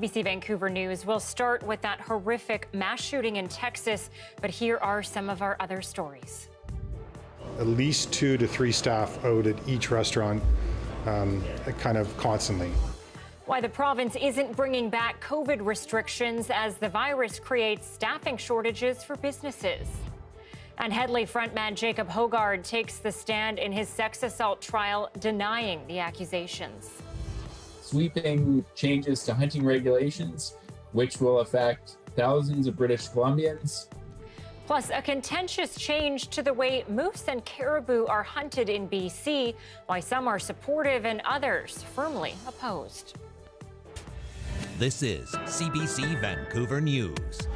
CBC Vancouver News. We'll start with that horrific mass shooting in Texas, but here are some of our other stories. At least 2 to 3 staff out at each restaurant kind of constantly. Why the province isn't bringing back COVID restrictions as the virus creates staffing shortages for businesses. And Headley frontman Jacob Hogart takes the stand in his sex assault trial, denying the accusations. Sweeping changes to hunting regulations, which will affect thousands of British Columbians. Plus, a contentious change to the way moose and caribou are hunted in BC, why some are supportive and others firmly opposed. This is CBC Vancouver News.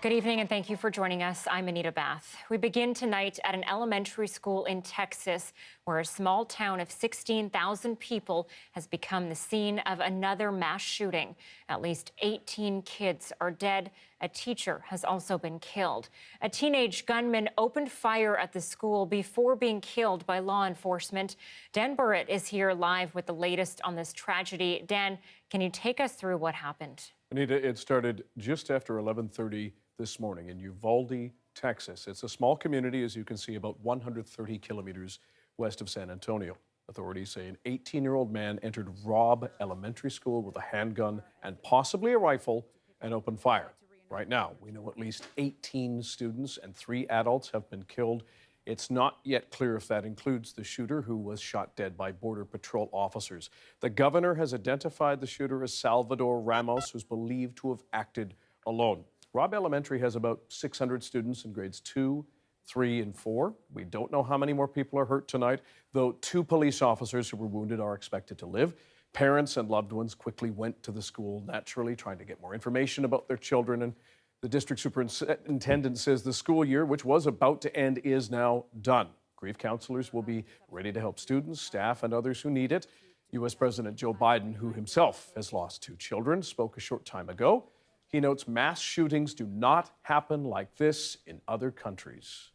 Good evening and thank you for joining us. I'm Anita Bathe. We begin tonight at an elementary school in Texas where a small town of 16,000 people has become the scene of another mass shooting. At least 18 kids are dead. A teacher has also been killed. A teenage gunman opened fire at the school before being killed by law enforcement. Dan Burrett is here live with the latest on this tragedy. Dan, can you take us through what happened? Anita, it started just after 11:30 this morning in Uvalde, Texas. It's a small community, as you can see, about 130 kilometers west of San Antonio. Authorities say an 18-year-old man entered Robb Elementary School with a handgun and possibly a rifle and opened fire. Right now, we know at least 18 students and 3 adults have been killed. It's not yet clear if that includes the shooter who was shot dead by Border Patrol officers. The governor has identified the shooter as Salvador Ramos, who's believed to have acted alone. Robb Elementary has about 600 students in grades 2, 3, and 4. We don't know how many more people are hurt tonight, though 2 police officers who were wounded are expected to live. Parents and loved ones quickly went to the school, naturally trying to get more information about their children. And the district superintendent says the school year, which was about to end, is now done. Grief counselors will be ready to help students, staff, and others who need it. U.S. President Joe Biden, who himself has lost 2 children, spoke a short time ago. He notes mass shootings do not happen like this in other countries.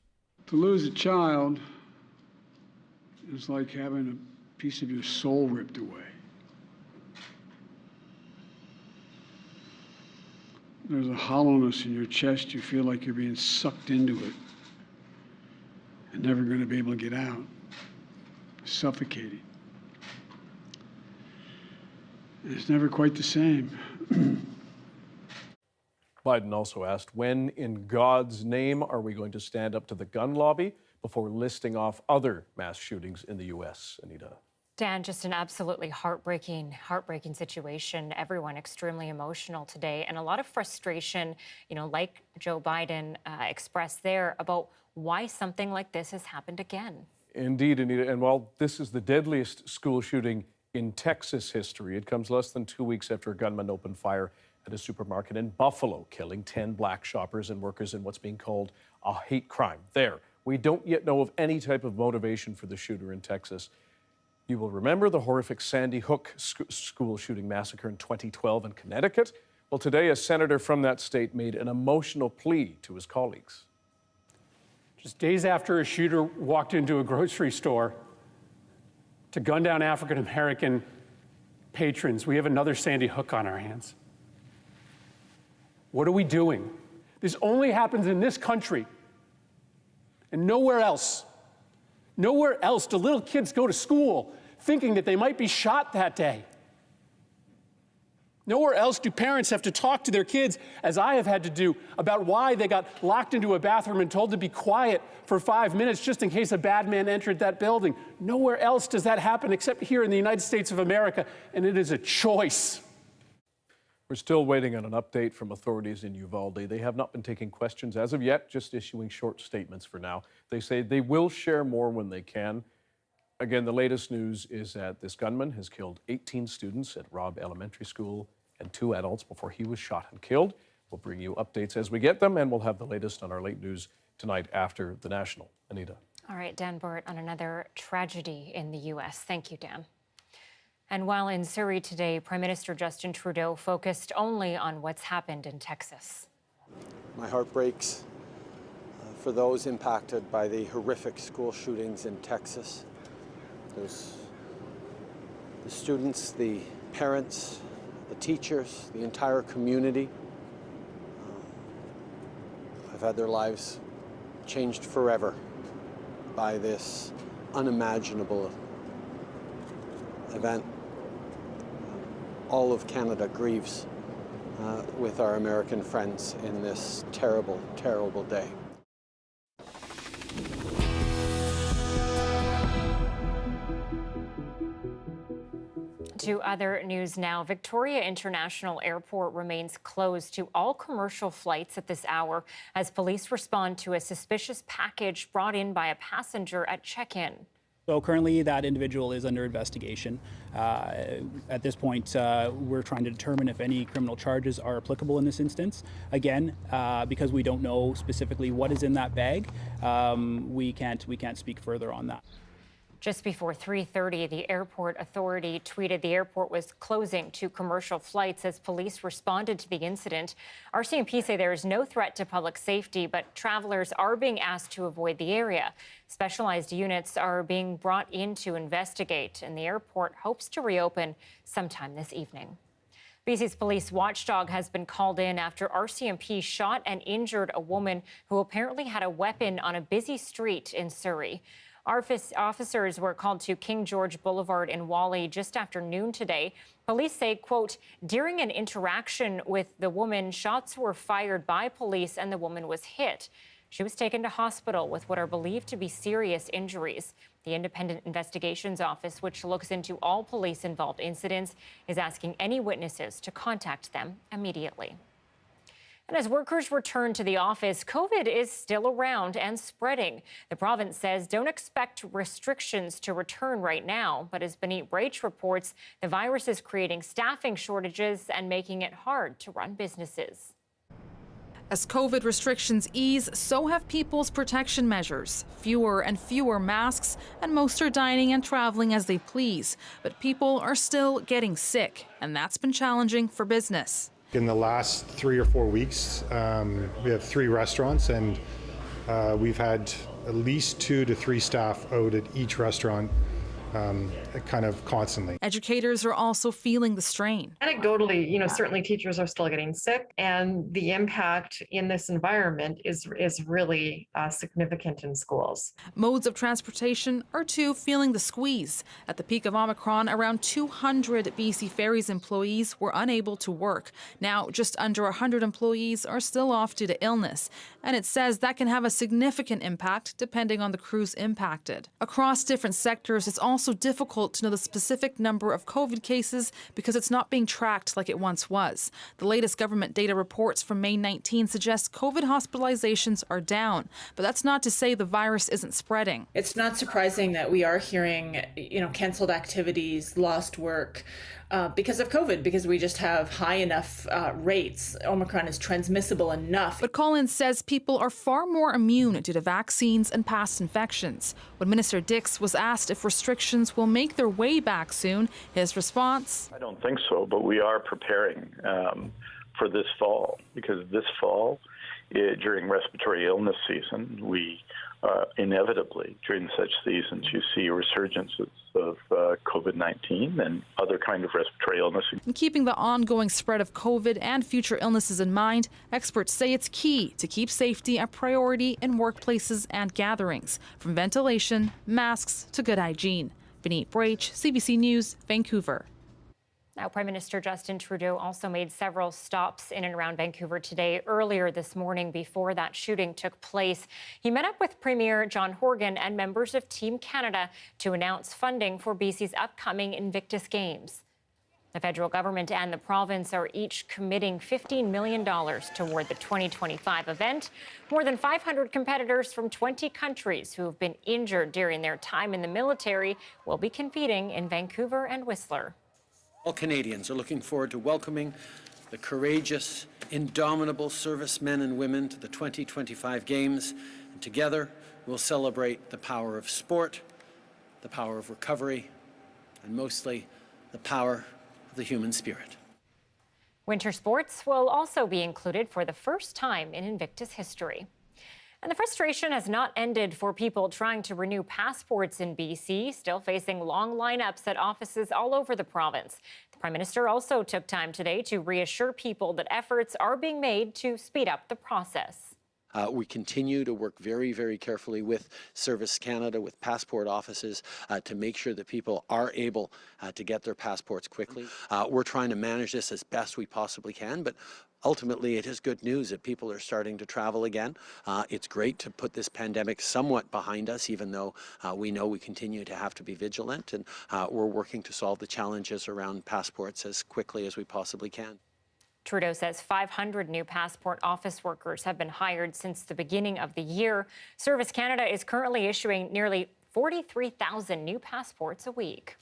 To lose a child is like having a piece of your soul ripped away. There's a hollowness in your chest. You feel like you're being sucked into it and never going to be able to get out. Suffocating. It's never quite the same. Biden also asked, when in God's name are we going to stand up to the gun lobby before listing off other mass shootings in the U.S., Anita? Dan, just an absolutely heartbreaking situation. Everyone extremely emotional today and a lot of frustration, like Joe Biden expressed there about why something like this has happened again. Indeed, Anita. And while this is the deadliest school shooting in Texas history, it comes less than 2 weeks after a gunman opened fire at a supermarket in Buffalo, killing 10 black shoppers and workers in what's being called a hate crime. There, we don't yet know of any type of motivation for the shooter in Texas. You will remember the horrific Sandy Hook school shooting massacre in 2012 in Connecticut. Well, today, a senator from that state made an emotional plea to his colleagues. Just days after a shooter walked into a grocery store to gun down African-American patrons, we have another Sandy Hook on our hands. What are we doing? This only happens in this country and nowhere else. Nowhere else do little kids go to school thinking that they might be shot that day. Nowhere else do parents have to talk to their kids, as I have had to do, about why they got locked into a bathroom and told to be quiet for 5 minutes just in case a bad man entered that building. Nowhere else does that happen except here in the United States of America, and it is a choice. We're still waiting on an update from authorities in Uvalde. They have not been taking questions as of yet, just issuing short statements for now. They say they will share more when they can. Again, the latest news is that this gunman has killed 18 students at Robb Elementary School and 2 adults before he was shot and killed. We'll bring you updates as we get them, and we'll have the latest on our late news tonight after the National. Anita. All right, Dan Burrett on another tragedy in the U.S. Thank you, Dan. And while in Surrey today, Prime Minister Justin Trudeau focused only on what's happened in Texas. My heart breaks for those impacted by the horrific school shootings in Texas. There's the students, the parents, the teachers, the entire community have had their lives changed forever by this unimaginable event. All of Canada grieves with our American friends in this terrible, terrible day. To other news now, Victoria International Airport remains closed to all commercial flights at this hour as police respond to a suspicious package brought in by a passenger at check-in. So currently that individual is under investigation. At this point, we're trying to determine if any criminal charges are applicable in this instance. Again, because we don't know specifically what is in that bag, we can't speak further on that. Just before 3:30, the airport authority tweeted the airport was closing to commercial flights as police responded to the incident. RCMP say there is no threat to public safety, but travelers are being asked to avoid the area. Specialized units are being brought in to investigate, and the airport hopes to reopen sometime this evening. BC's police watchdog has been called in after RCMP shot and injured a woman who apparently had a weapon on a busy street in Surrey. Officers were called to King George Boulevard in Whalley just after noon today. Police say, quote, during an interaction with the woman, shots were fired by police and the woman was hit. She was taken to hospital with what are believed to be serious injuries. The Independent Investigations Office, which looks into all police-involved incidents, is asking any witnesses to contact them immediately. And as workers return to the office, COVID is still around and spreading. The province says don't expect restrictions to return right now. But as Anita Bathe reports, the virus is creating staffing shortages and making it hard to run businesses. As COVID restrictions ease, so have people's protection measures. Fewer and fewer masks, and most are dining and traveling as they please. But people are still getting sick, and that's been challenging for business. In the last 3 or 4 weeks, we have 3 restaurants, and we've had at least 2 to 3 staff out at each restaurant kind of constantly. Educators are also feeling the strain. Anecdotally, certainly teachers are still getting sick, and the impact in this environment is really significant in schools. Modes of transportation are too feeling the squeeze. At the peak of Omicron, around 200 BC Ferries employees were unable to work. Now, just under 100 employees are still off due to illness, and it says that can have a significant impact depending on the crews impacted. Across different sectors, it's also difficult to know the specific number of COVID cases because it's not being tracked like it once was. The latest government data reports from May 19 suggest COVID hospitalizations are down, but that's not to say the virus isn't spreading. It's not surprising that we are hearing, canceled activities, lost work because of COVID, because we just have high enough rates. Omicron is transmissible enough. But Collins says people are far more immune due to vaccines and past infections. When Minister Dix was asked if restrictions will make their way back soon, his response: I don't think so, but we are preparing for this fall, because this fall, during respiratory illness season, we inevitably, during such seasons, you see resurgences of COVID-19 and other kind of respiratory illness. And keeping the ongoing spread of COVID and future illnesses in mind, experts say it's key to keep safety a priority in workplaces and gatherings, from ventilation, masks to good hygiene. Anita Bathe, CBC News, Vancouver. Now, Prime Minister Justin Trudeau also made several stops in and around Vancouver today. Earlier this morning, before that shooting took place, he met up with Premier John Horgan and members of Team Canada to announce funding for BC's upcoming Invictus Games. The federal government and the province are each committing $15 million toward the 2025 event. More than 500 competitors from 20 countries who have been injured during their time in the military will be competing in Vancouver and Whistler. All Canadians are looking forward to welcoming the courageous, indomitable servicemen and women to the 2025 Games. And together, we'll celebrate the power of sport, the power of recovery, and mostly the power of the human spirit. Winter sports will also be included for the first time in Invictus history. And the frustration has not ended for people trying to renew passports in BC, still facing long lineups at offices all over the province. The Prime Minister also took time today to reassure people that efforts are being made to speed up the process. We continue to work very, very carefully with Service Canada, with passport offices, to make sure that people are able to get their passports quickly. We're trying to manage this as best we possibly can, but ultimately it is good news that people are starting to travel again. It's great to put this pandemic somewhat behind us, even though we know we continue to have to be vigilant, and we're working to solve the challenges around passports as quickly as we possibly can. Trudeau says 500 new passport office workers have been hired since the beginning of the year. Service Canada is currently issuing nearly 43,000 new passports a week.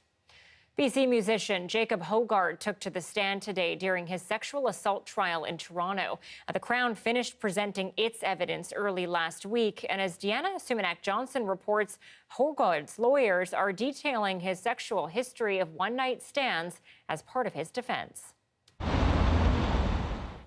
BC musician Jacob Hogart took to the stand today during his sexual assault trial in Toronto. The Crown finished presenting its evidence early last week, and as Deanna Sumanak-Johnson reports, Hogart's lawyers are detailing his sexual history of one-night stands as part of his defense.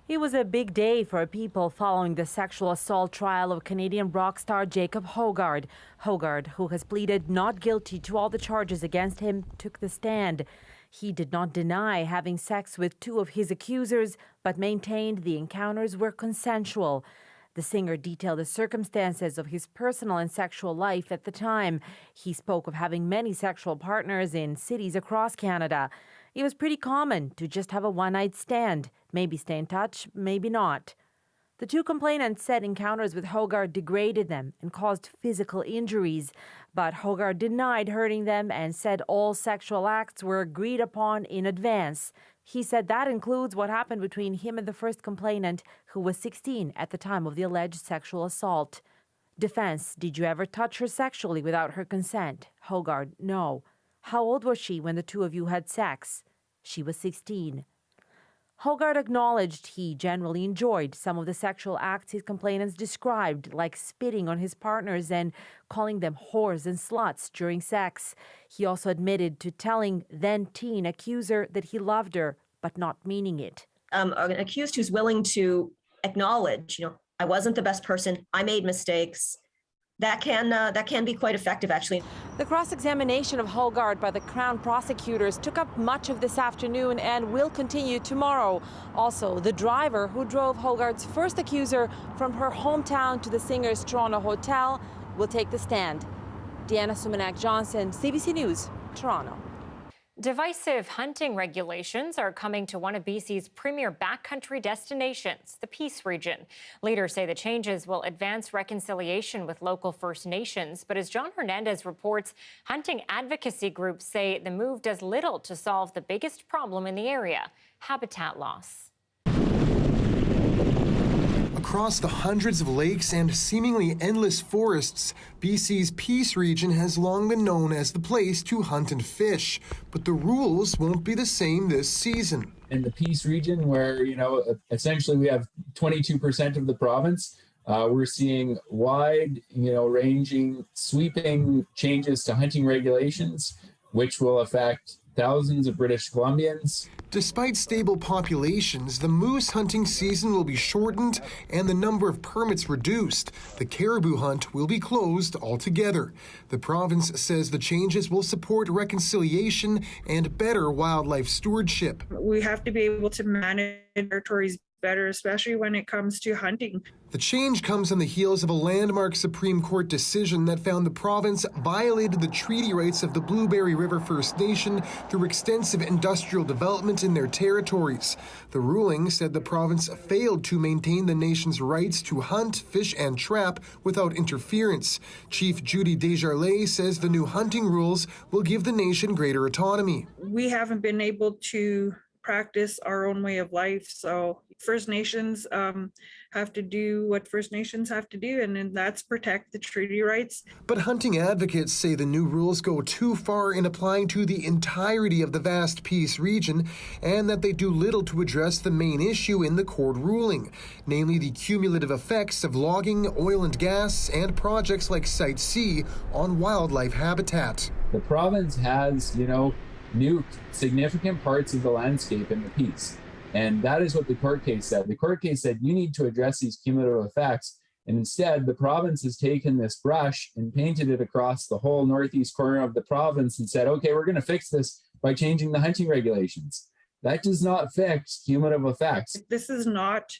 It was a big day for people following the sexual assault trial of Canadian rock star Jacob Hogart. Hogart, who has pleaded not guilty to all the charges against him, took the stand. He did not deny having sex with two of his accusers, but maintained the encounters were consensual. The singer detailed the circumstances of his personal and sexual life at the time. He spoke of having many sexual partners in cities across Canada. It was pretty common to just have a one-night stand, maybe stay in touch, maybe not. The two complainants said encounters with Hogart degraded them and caused physical injuries, but Hogart denied hurting them and said all sexual acts were agreed upon in advance. He said that includes what happened between him and the first complainant, who was 16 at the time of the alleged sexual assault. Defense: did you ever touch her sexually without her consent? Hogart: no. How old was she when the two of you had sex? She was 16. Hogart acknowledged he generally enjoyed some of the sexual acts his complainants described, like spitting on his partners and calling them whores and sluts during sex. He also admitted to telling then-teen accuser that he loved her, but not meaning it. An accused who's willing to acknowledge, I wasn't the best person, I made mistakes, that can be quite effective, actually. The cross-examination of Hogart by the Crown prosecutors took up much of this afternoon and will continue tomorrow. Also, the driver who drove Hogart's first accuser from her hometown to the singer's Toronto hotel will take the stand. Deanna Sumanak-Johnson, CBC News, Toronto. Divisive hunting regulations are coming to one of BC's premier backcountry destinations, the Peace Region. Leaders say the changes will advance reconciliation with local First Nations. But as John Hernandez reports, hunting advocacy groups say the move does little to solve the biggest problem in the area: habitat loss. Across the hundreds of lakes and seemingly endless forests, BC's Peace Region has long been known as the place to hunt and fish. But the rules won't be the same this season. In the Peace Region, where, essentially we have 22% of the province, we're seeing wide, ranging, sweeping changes to hunting regulations, which will affect thousands of British Columbians. Despite stable populations, the moose hunting season will be shortened and the number of permits reduced. The caribou hunt will be closed altogether. The province says the changes will support reconciliation and better wildlife stewardship. We have to be able to manage territories better, especially when it comes to hunting. The change comes on the heels of a landmark Supreme Court decision that found the province violated the treaty rights of the Blueberry River First Nation through extensive industrial development in their territories. The ruling said the province failed to maintain the nation's rights to hunt, fish, and trap without interference. Chief Judy Desjardins says the new hunting rules will give the nation greater autonomy. We haven't been able to practice our own way of life, so First Nations have to do what First Nations have to do, and that's protect the treaty rights. But hunting advocates say the new rules go too far in applying to the entirety of the vast Peace Region, and that they do little to address the main issue in the court ruling, namely the cumulative effects of logging, oil and gas, and projects like Site C on wildlife habitat. The province has, nuked significant parts of the landscape in the Peace. And that is what the court case said. The court case said you need to address these cumulative effects, And instead, the province has taken this brush and painted it across the whole northeast corner of the province and said, okay, we're going to fix this by changing the hunting regulations. That does not fix cumulative effects. This is not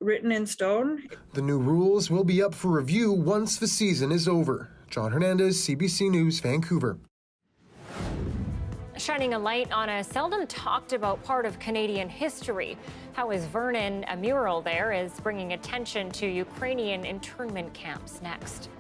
written in stone. The new rules will be up for review once the season is over. John Hernandez, CBC News, Vancouver. Shining a light on a seldom talked about part of Canadian history. How is Vernon, a mural there, is bringing attention to Ukrainian internment camps next.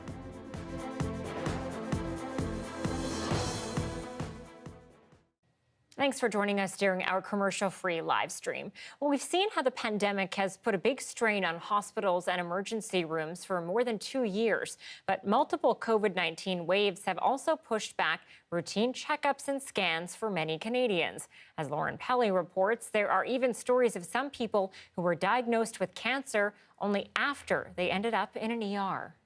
Thanks for joining us during our commercial-free live stream. Well, we've seen how the pandemic has put a big strain on hospitals and emergency rooms for more than 2 years. But multiple COVID-19 waves have also pushed back routine checkups and scans for many Canadians. As Lauren Pelly reports, there are even stories of some people who were diagnosed with cancer only after they ended up in an ER.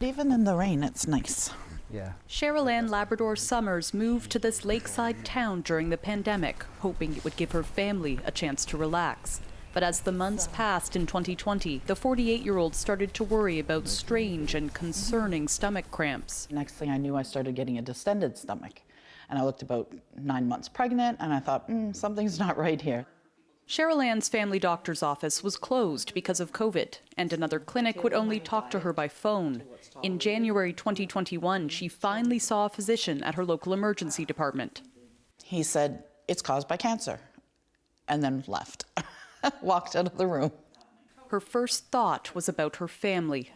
Even in the rain, it's nice. Yeah. Cheryl Ann Labrador Summers moved to this lakeside town during the pandemic, hoping it would give her family a chance to relax. But as the months passed in 2020, the 48-year-old started to worry about strange and concerning stomach cramps. Next thing I knew, I started getting a distended stomach. And I looked about 9 months pregnant, and I thought, something's not right here. Cheryl Ann's family doctor's office was closed because of COVID, and another clinic would only talk to her by phone. In January 2021, she finally saw a physician at her local emergency department. He said, it's caused by cancer, and then left, walked out of the room. Her first thought was about her family.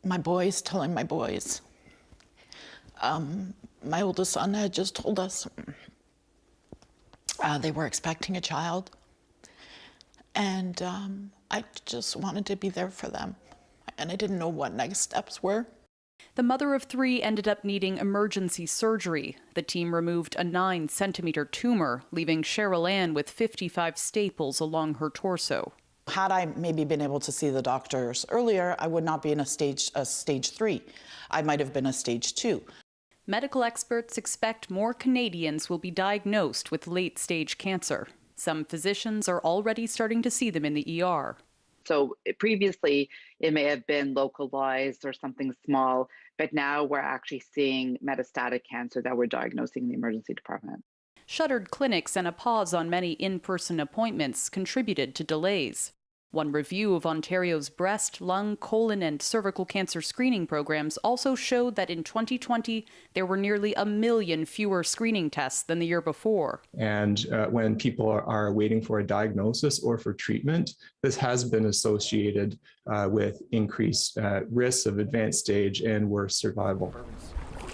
My boys, telling my boys. My oldest son had just told us they were expecting a child. And I just wanted to be there for them. And I didn't know what next steps were. The mother of 3 ended up needing emergency surgery. The team removed a 9-centimeter tumor, leaving Cheryl Ann with 55 staples along her torso. Had I maybe been able to see the doctors earlier, I would not be in a stage 3. I might have been a stage 2. Medical experts expect more Canadians will be diagnosed with late-stage cancer. Some physicians are already starting to see them in the ER. So previously, it may have been localized or something small, but now we're actually seeing metastatic cancer that we're diagnosing in the emergency department. Shuttered clinics and a pause on many in-person appointments contributed to delays. One review of Ontario's breast, lung, colon, and cervical cancer screening programs also showed that in 2020, there were nearly 1 million fewer screening tests than the year before. And when people are waiting for a diagnosis or for treatment, this has been associated with increased risks of advanced stage and worse survival.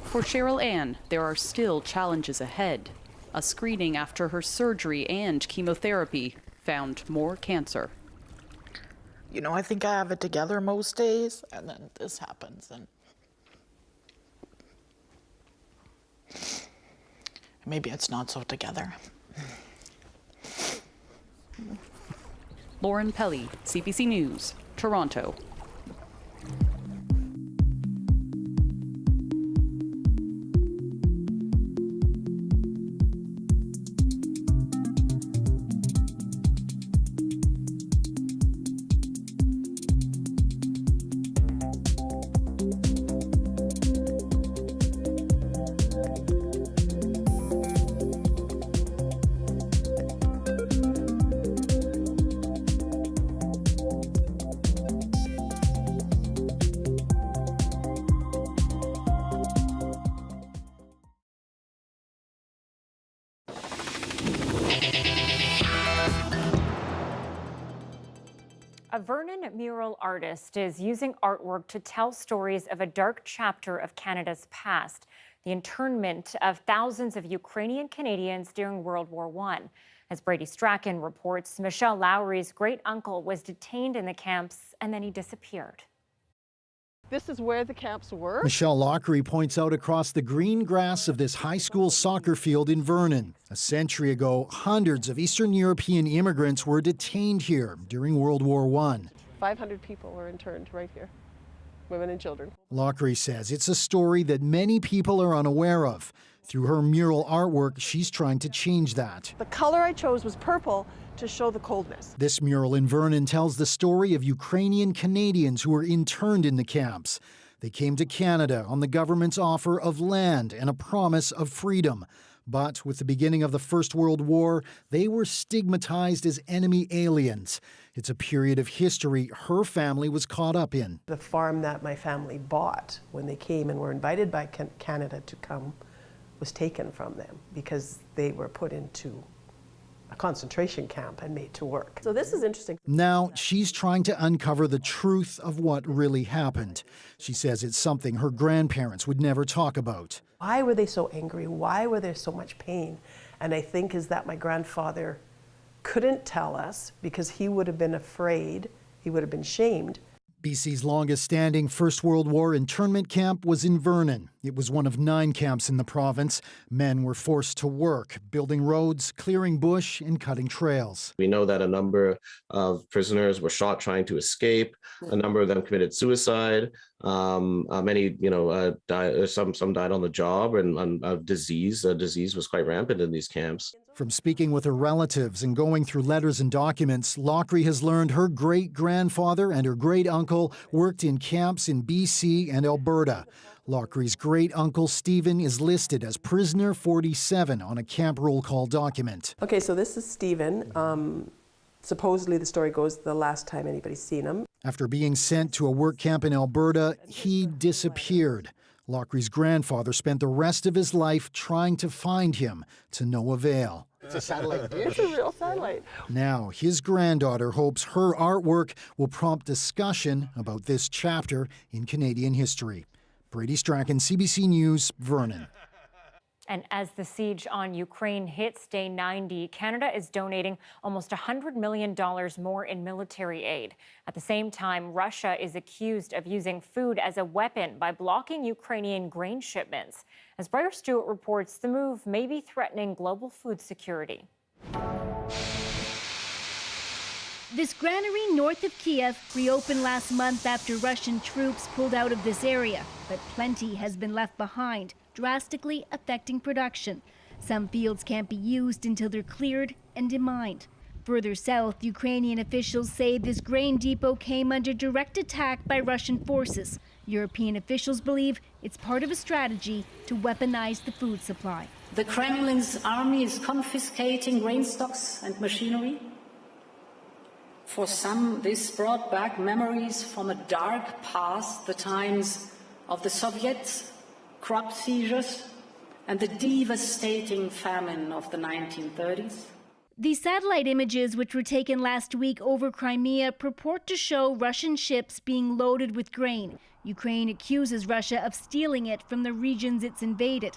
For Cheryl Ann, there are still challenges ahead. A screening after her surgery and chemotherapy found more cancer. You know, I think I have it together most days, and then this happens, and maybe it's not so together. Lauren Pelly, CBC News, Toronto. A Vernon mural artist is using artwork to tell stories of a dark chapter of Canada's past, the internment of thousands of Ukrainian Canadians during World War I. As Brady Strachan reports, Michelle Lowry's great-uncle was detained in the camps and then he disappeared. This is where the camps were. Michelle Lockery points out across the green grass of this high school soccer field in Vernon. A century ago, hundreds of Eastern European immigrants were detained here during World War I. 500 people were interned right here, women and children. Lockery says it's a story that many people are unaware of. Through her mural artwork, she's trying to change that. The color I chose was purple to show the coldness. This mural in Vernon tells the story of Ukrainian Canadians who were interned in the camps. They came to Canada on the government's offer of land and a promise of freedom. But with the beginning of the First World War, they were stigmatized as enemy aliens. It's a period of history her family was caught up in. The farm that my family bought when they came and were invited by Canada to come was taken from them because they were put into a concentration camp and made to work. So this is interesting. Now she's trying to uncover the truth of what really happened. She says it's something her grandparents would never talk about. Why were they so angry? Why were there so much pain? And I think is that my grandfather couldn't tell us because he would have been afraid, he would have been shamed. BC's longest-standing First World War internment camp was in Vernon. It was one of 9 camps in the province. Men were forced to work, building roads, clearing bush, and cutting trails. We know that a number of prisoners were shot trying to escape. A number of them committed suicide. Many, died. Some died on the job, and disease was quite rampant in these camps. From speaking with her relatives and going through letters and documents, Lockery has learned her great-grandfather and her great-uncle worked in camps in BC and Alberta. Lockery's great-uncle Stephen is listed as prisoner 47 on a camp roll call document. Okay, so this is Stephen. Supposedly the story goes the last time anybody's seen him. After being sent to a work camp in Alberta, he disappeared. Lockery's grandfather spent the rest of his life trying to find him, to no avail. It's a satellite dish. It's a real satellite. Now, his granddaughter hopes her artwork will prompt discussion about this chapter in Canadian history. Brady Strachan, CBC News, Vernon. And as the siege on Ukraine hits day 90, Canada is donating almost $100 million more in military aid. At the same time, Russia is accused of using food as a weapon by blocking Ukrainian grain shipments. As Briar Stewart reports, the move may be threatening global food security. This granary north of Kiev reopened last month after Russian troops pulled out of this area, but plenty has been left behind, drastically affecting production. Some fields can't be used until they're cleared and demined. Further south, Ukrainian officials say this grain depot came under direct attack by Russian forces. European officials believe it's part of a strategy to weaponize the food supply. The Kremlin's army is confiscating grain stocks and machinery. For some, this brought back memories from a dark past, the times of the Soviets, crop seizures, and the devastating famine of the 1930s. These satellite images, which were taken last week over Crimea, purport to show Russian ships being loaded with grain. Ukraine accuses Russia of stealing it from the regions it's invaded.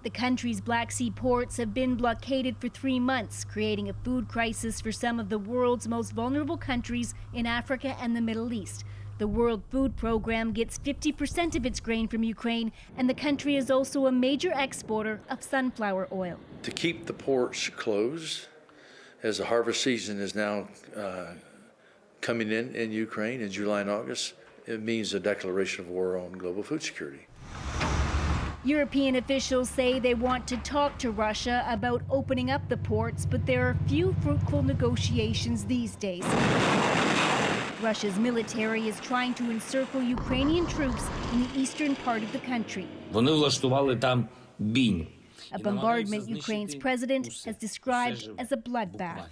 The country's Black Sea ports have been blockaded for 3 months, creating a food crisis for some of the world's most vulnerable countries in Africa and the Middle East. The World Food Program gets 50% of its grain from Ukraine, and the country is also a major exporter of sunflower oil. To keep the ports closed, as the harvest season is now coming in Ukraine in July and August, it means a declaration of war on global food security. European officials say they want to talk to Russia about opening up the ports, but there are few fruitful negotiations these days. Russia's military is trying to encircle Ukrainian troops in the eastern part of the country. A bombardment Ukraine's president has described as a bloodbath.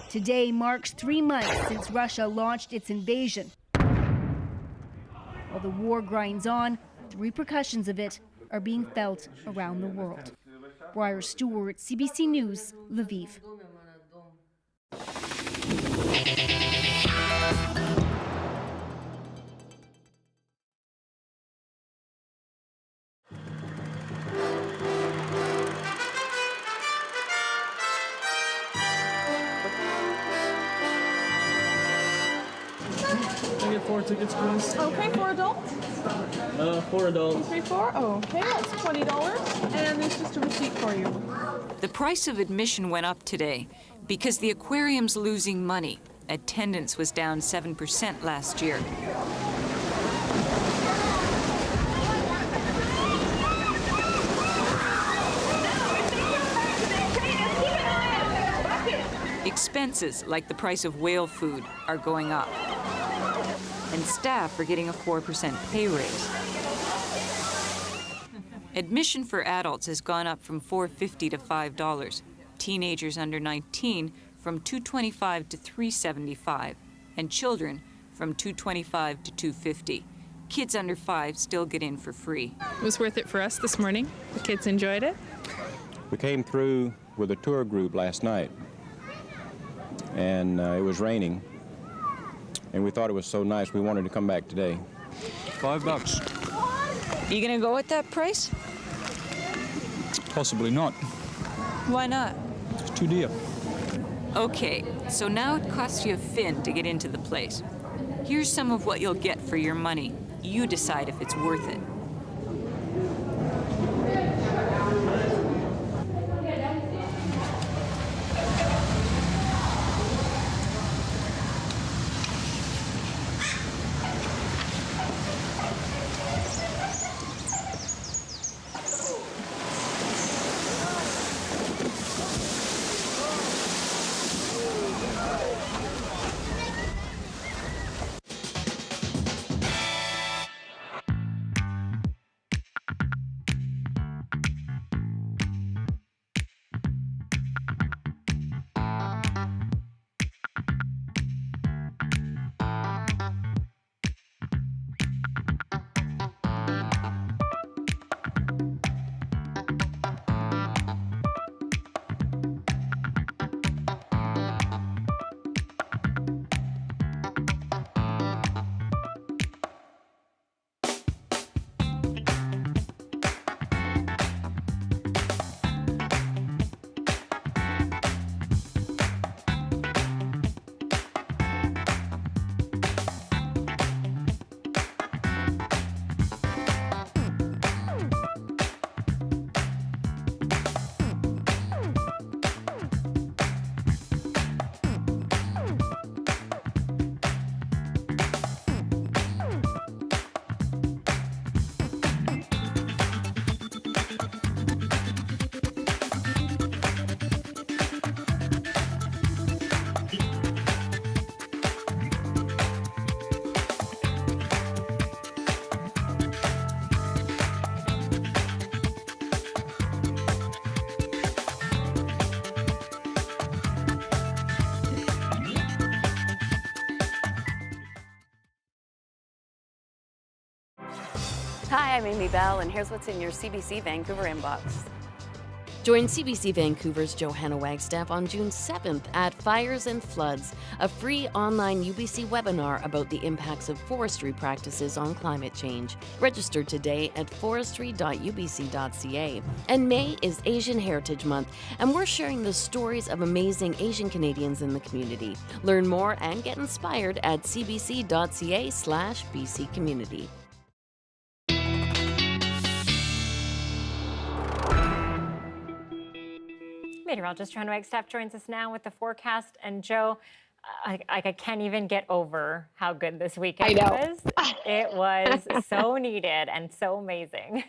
Today marks 3 months since Russia launched its invasion. While the war grinds on, the repercussions of it are being felt around the world. Briar Stewart, CBC News, Lviv. Can I get 4 tickets, please? Okay, for adults? 4 adults. 3, 4? Okay, that's $20. And there's just a receipt for you. The price of admission went up today because the aquarium's losing money. Attendance was down 7% last year. Expenses, like the price of whale food, are going up. And staff are getting a 4% pay raise. Admission for adults has gone up from $4.50 to $5. Teenagers under 19 from $2.25 to $3.75, and children from $2.25 to $2.50. Kids under 5 still get in for free. It was worth it for us this morning. The kids enjoyed it. We came through with a tour group last night, and it was raining, and we thought it was so nice we wanted to come back today. $5. You gonna go at that price? Possibly not. Why not? It's too dear. Okay, so now it costs you a fin to get into the place. Here's some of what you'll get for your money. You decide if it's worth it. Hi, I'm Amy Bell, and here's what's in your CBC Vancouver inbox. Join CBC Vancouver's Johanna Wagstaffe on June 7th at Fires and Floods, a free online UBC webinar about the impacts of forestry practices on climate change. Register today at forestry.ubc.ca. And May is Asian Heritage Month, and we're sharing the stories of amazing Asian Canadians in the community. Learn more and get inspired at cbc.ca/BC Community. Meteorologist Johanna Wagstaffe joins us now with the forecast. And Joe, I can't even get over how good this weekend was. It was so needed and so amazing.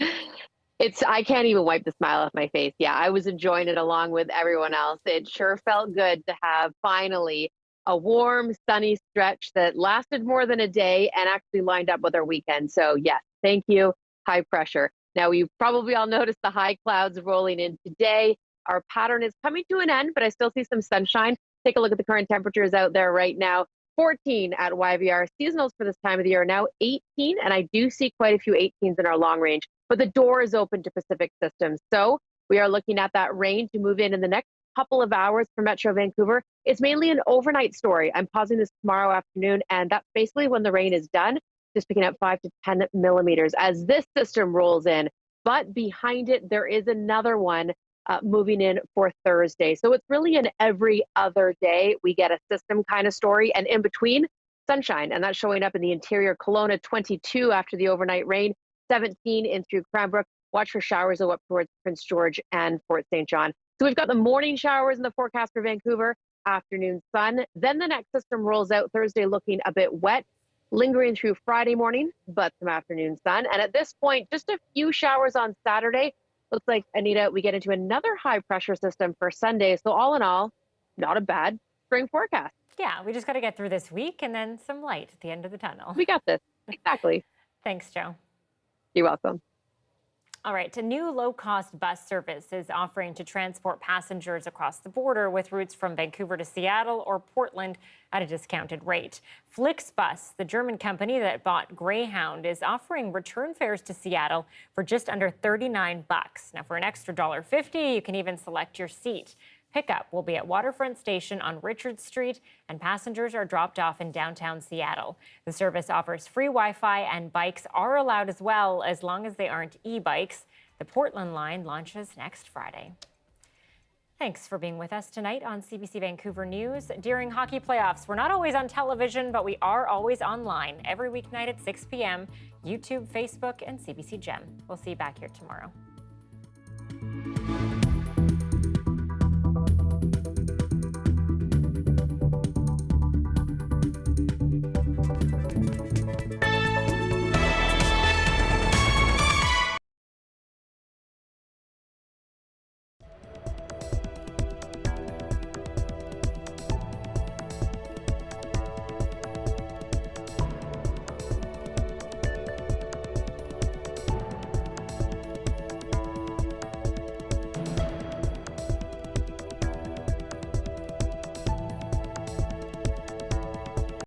I can't even wipe the smile off my face. Yeah, I was enjoying it along with everyone else. It sure felt good to have finally a warm, sunny stretch that lasted more than a day and actually lined up with our weekend. So yes, thank you. High pressure. Now, you've probably all noticed the high clouds rolling in today. Our pattern is coming to an end, but I still see some sunshine. Take a look at the current temperatures out there right now. 14 at YVR. Seasonals for this time of the year are now 18, and I do see quite a few 18s in our long range, but the door is open to Pacific systems. So we are looking at that rain to move in the next couple of hours for Metro Vancouver. It's mainly an overnight story. I'm pausing this tomorrow afternoon, and that's basically when the rain is done, just picking up 5 to 10 millimeters as this system rolls in. But behind it, there is another one moving in for Thursday. So it's really an every other day we get a system kind of story, and in between, sunshine, and that's showing up in the interior. Kelowna 22 after the overnight rain, 17 in through Cranbrook. Watch for showers up towards Prince George and Fort St. John. So we've got the morning showers in the forecast for Vancouver, afternoon sun. Then the next system rolls out Thursday looking a bit wet, lingering through Friday morning, but some afternoon sun. And at this point, just a few showers on Saturday. Looks like, Anita, we get into another high pressure system for Sunday. So all in all, not a bad spring forecast. Yeah, we just got to get through this week and then some light at the end of the tunnel. We got this. Exactly. Thanks, Joe. You're welcome. All right, a new low-cost bus service is offering to transport passengers across the border with routes from Vancouver to Seattle or Portland at a discounted rate. Flixbus, the German company that bought Greyhound, is offering return fares to Seattle for just under $39. Now, for an extra $1.50, you can even select your seat. Pickup will be at Waterfront Station on Richard Street, and passengers are dropped off in downtown Seattle. The service offers free Wi-Fi, and bikes are allowed as well, as long as they aren't e-bikes. The Portland line launches next Friday. Thanks for being with us tonight on CBC Vancouver News. During hockey playoffs, we're not always on television, but we are always online every weeknight at 6 p.m., YouTube, Facebook, and CBC Gem. We'll see you back here tomorrow.